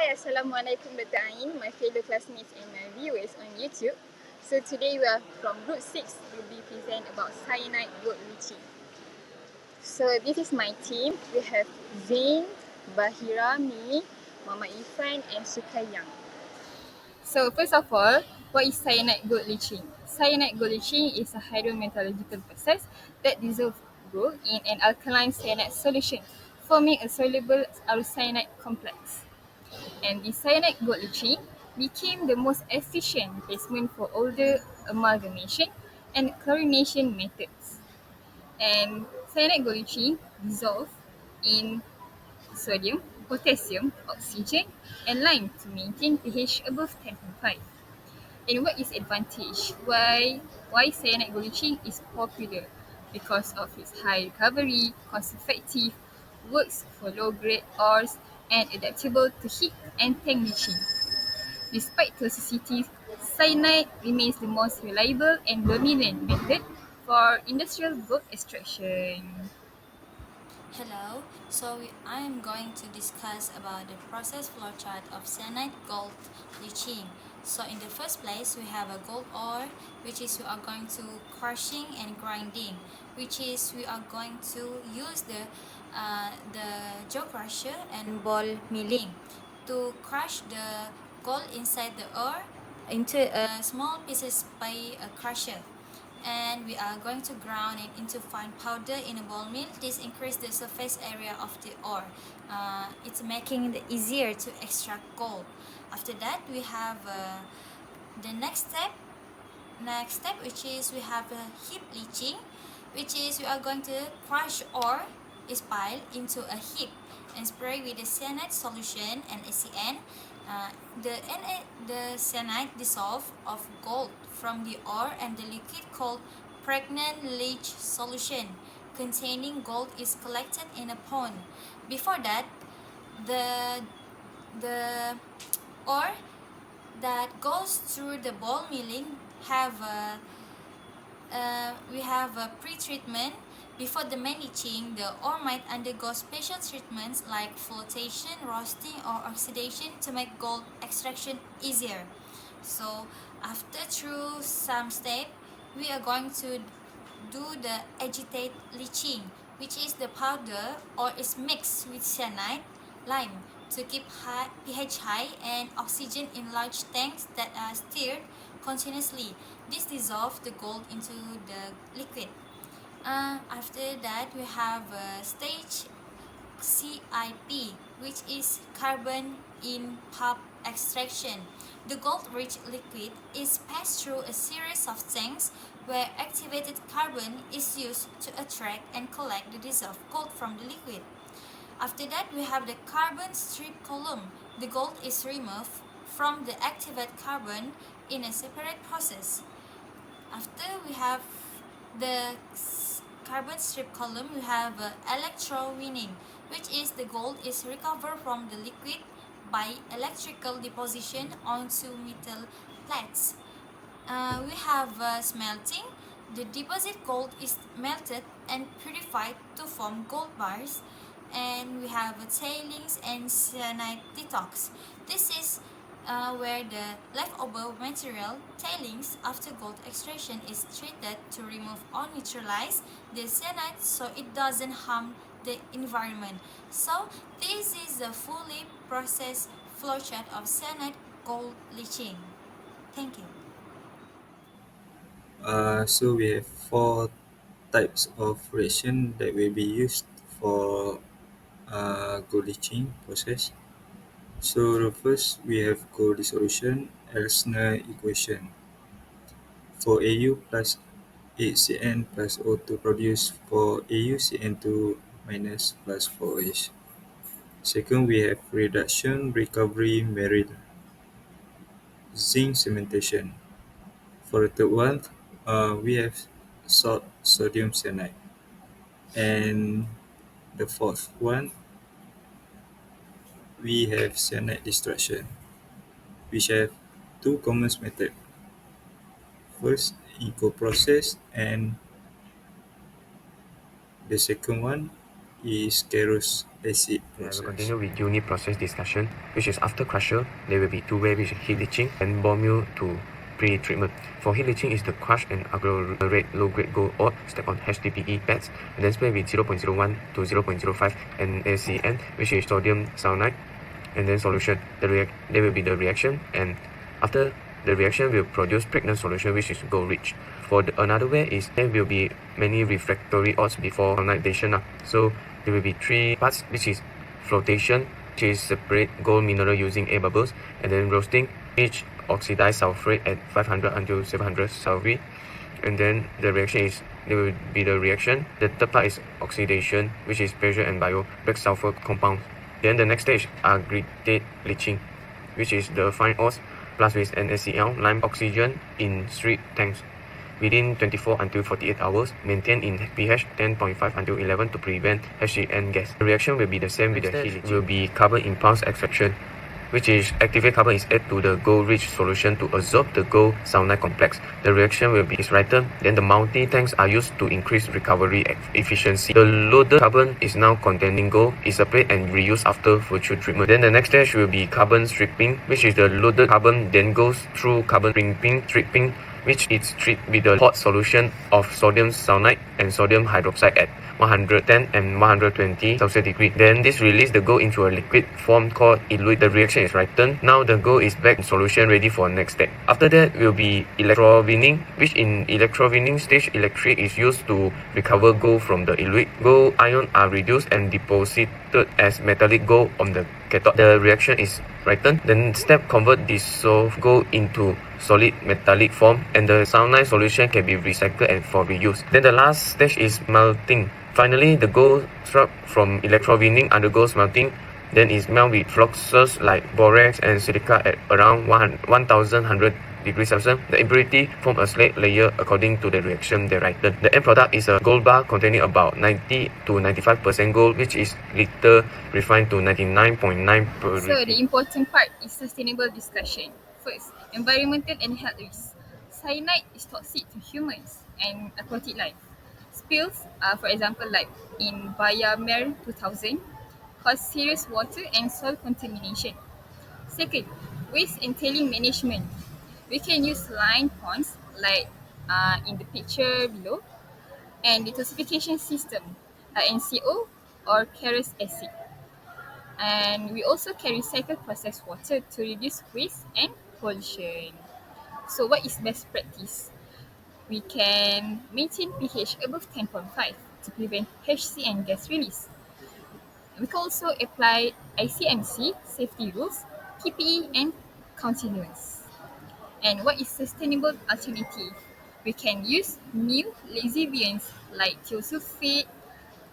Assalamualaikum Dr. Ain, my fellow classmates and my viewers on YouTube. So today we are from Group 6, we'll be present about cyanide gold leaching. So this is my team. We have Zain, Bahira, me, Mama Irfan and Sukayang. So first of all, what is cyanide gold leaching? Cyanide gold leaching is a hydrometallurgical process that dissolves gold in an alkaline cyanide solution, forming a soluble cyanide complex. And the cyanide gold leaching became the most efficient replacement for older amalgamation and chlorination methods. And cyanide gold leaching dissolves in sodium, potassium, oxygen, and lime to maintain pH above 10.5. And what is advantage? Why cyanide gold leaching is popular? Because of its high recovery, cost-effective, works for low-grade ores, and adaptable to heat and tank leaching. Despite toxicity, cyanide remains the most reliable and dominant method for industrial gold extraction. Hello, I am going to discuss about the process flowchart of cyanide gold leaching. So in the first place, we have a gold ore, which is we are going to crushing and grinding, which is we are going to use the jaw crusher and ball milling to crush the gold inside the ore into small pieces by a crusher, and we are going to ground it into fine powder in a ball mill. This increases the surface area of the ore. It's making it easier to extract gold. After that, we have the next step, which is we have a heap leaching, which is we are going to crush ore is piled into a heap and spray with the cyanide solution and ACN. The cyanide dissolve of gold from the ore, and the liquid called pregnant leach solution containing gold is collected in a pond. Before that, the ore that goes through the ball milling we have a pre-treatment. Before the main leaching, the ore might undergo special treatments like flotation, roasting, or oxidation to make gold extraction easier. So after through some step, we are going to do the agitate leaching, which is the powder or is mixed with cyanide, lime to keep pH high and oxygen in large tanks that are stirred continuously. This dissolves the gold into the liquid. After that, we have stage CIP, which is carbon in pulp extraction. The gold-rich liquid is passed through a series of tanks where activated carbon is used to attract and collect the dissolved gold from the liquid. After that, we have the carbon strip column. The gold is removed from the activated carbon in a separate process. After we have the carbon strip column, we have electrowinning, which is the gold is recovered from the liquid by electrical deposition onto metal plates. We have smelting. The deposit gold is melted and purified to form gold bars. And we have tailings and cyanide detox. This is where the leftover material, tailings after gold extraction, is treated to remove or neutralize the cyanide so it doesn't harm the environment. So this is the fully processed flowchart of cyanide gold leaching. Thank you. So we have four types of reaction that will be used for gold leaching process. So the first we have gold dissolution Elsner equation. For Au plus 8Cn plus O2 produced for Au Cn2 minus plus 4H. Second we have reduction recovery merit zinc cementation. For the third one, we have salt sodium cyanide. And the fourth one, we have cyanide destruction, which have two common methods. First, eco-process, and the second one is acid I will process. continue with unit process discussion, which is after crusher, there will be two-way, which is heat leaching, and ball mill to pre-treatment. For heat leaching is the crush and agglomerate low-grade gold ore stacked on HDPE pads, and then spray with 0.01 to 0.05 NaCN, which is sodium cyanide, and then solution. There will be the reaction, and after the reaction will produce pregnant solution, which is gold rich. For another way is there will be many refractory odds before cyanidation. So there will be three parts, which is flotation, which is separate gold mineral using air bubbles, and then roasting, which oxidize sulfate at 500 until 700 sulfate, and then the reaction is there will be the reaction. The third part is oxidation, which is pressure and bio break sulfur compounds. Then the next stage aggregate leaching, which is the fine ores plus with NaCl lime oxygen in strip tanks within 24 until 48 hours, maintained in pH 10.5 until 11 to prevent HCN gas. The reaction will be the same with the heat leaching. Will be carbon impulse extraction, which is activate carbon is added to the gold-rich solution to absorb the gold cyanide complex. The reaction will be rightened. Then the multi-tanks are used to increase recovery efficiency. The loaded carbon is now containing gold, is separated and reused after virtual treatment. Then the next stage will be carbon stripping, which is the loaded carbon then goes through carbon stripping, which is treated with a hot solution of sodium cyanide and sodium hydroxide at 110 and 120 Celsius degree. Then this releases the gold into a liquid form called eluate. The reaction is rightened. Now the gold is back in solution, ready for next step. After that will be electrowinning, which in electrowinning stage, electric is used to recover gold from the eluate. Gold ions are reduced and deposited as metallic gold on the cathode. The reaction is rightened. Then step convert dissolved gold into solid metallic form, and the cyanide solution can be recycled and for reuse. Then the last stage is melting. Finally, the gold struck from electrowinning undergoes melting. Then is melt with fluxes like borax and silica at around 1100 degrees Celsius. The impurity form a slate layer according to the reaction they righten. The end product is a gold bar containing about 90 to 95% gold, which is later refined to 99.9%. So the important part is sustainable discussion. First, environmental and health risks. Cyanide is toxic to humans and aquatic life. Spills, for example, like in BIRFAN 2000, cause serious water and soil contamination. Second, waste and tailing management. We can use line ponds like in the picture below, and detoxification system, NCO or Keras acid. And we also can recycle processed water to reduce waste and pollution. So what is best practice? We can maintain pH above 10.5 to prevent HCN gas release. We can also apply ICMC safety rules, PPE and continuance. And what is sustainable alternative? We can use new lixiviants like thiosulfate,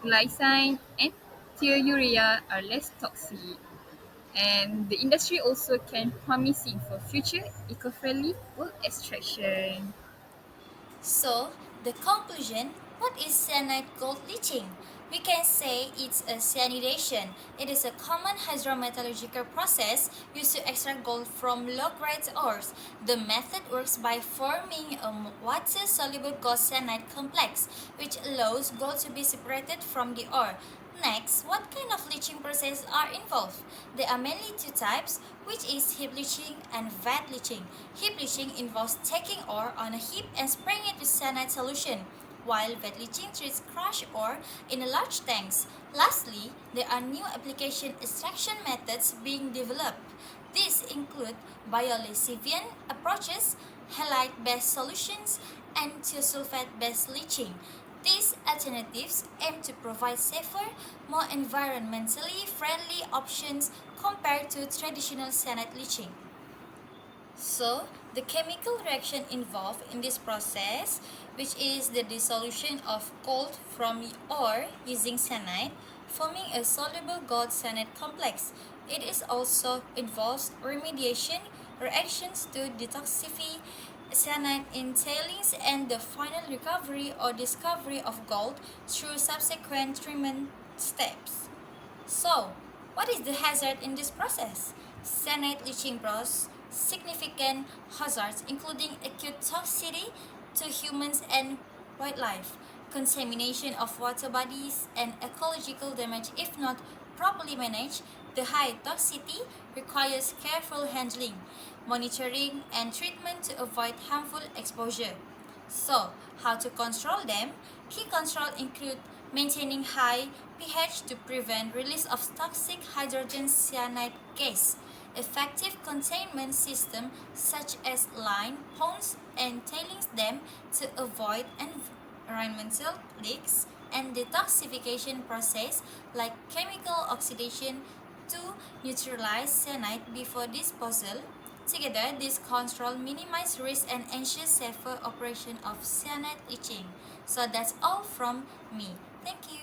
glycine and thiourea are less toxic. And the industry also can promising for future eco-friendly gold extraction. So, the conclusion, what is cyanide gold leaching? We can say it's a cyanidation. It is a common hydrometallurgical process used to extract gold from low-grade ores. The method works by forming a water-soluble gold cyanide complex, which allows gold to be separated from the ore. Next, what kind of leaching process are involved? There are mainly two types, which is heap leaching and vat leaching. Heap leaching involves taking ore on a heap and spraying it with cyanide solution, while vat leaching treats crushed ore in large tanks. Lastly, there are new application extraction methods being developed. These include biolixiviant approaches, halide-based solutions, and thiosulfate-based leaching. These alternatives aim to provide safer, more environmentally friendly options compared to traditional cyanide leaching. So, the chemical reaction involved in this process, which is the dissolution of gold from ore using cyanide, forming a soluble gold cyanide complex. It is also involves remediation, reactions to detoxify cyanide in tailings, and the final recovery or discovery of gold through subsequent treatment steps. So, what is the hazard in this process? Cyanide leaching poses significant hazards including acute toxicity to humans and wildlife, contamination of water bodies, and ecological damage if not properly managed, the high toxicity requires careful handling, monitoring, and treatment to avoid harmful exposure. So, how to control them? Key control include maintaining high pH to prevent release of toxic hydrogen cyanide gas, effective containment system such as line, ponds, and tailings dam to avoid environmental leaks, and detoxification process like chemical oxidation to neutralize cyanide before disposal. Together, this control minimize risk and ensure safer operation of cyanide leaching. So that's all from me. Thank you.